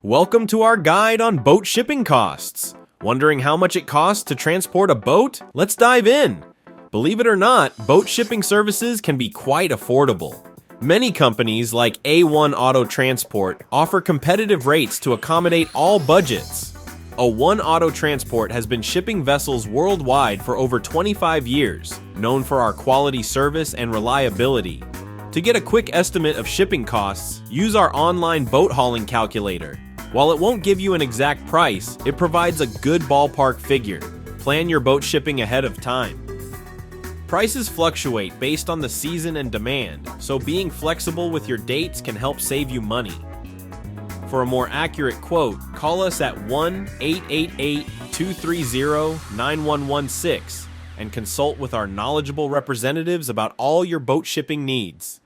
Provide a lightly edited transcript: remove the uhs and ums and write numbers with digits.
Welcome to our guide on boat shipping costs. Wondering how much it costs to transport a boat? Let's dive in. Believe it or not, boat shipping services can be quite affordable. Many companies like A1 Auto Transport offer competitive rates to accommodate all budgets. A1 Auto Transport has been shipping vessels worldwide for over 25 years, known for our quality service and reliability. To get a quick estimate of shipping costs, use our online boat hauling calculator. While it won't give you an exact price, it provides a good ballpark figure. Plan your boat shipping ahead of time. Prices fluctuate based on the season and demand, so being flexible with your dates can help save you money. For a more accurate quote, call us at 1-888-230-9116 and consult with our knowledgeable representatives about all your boat shipping needs.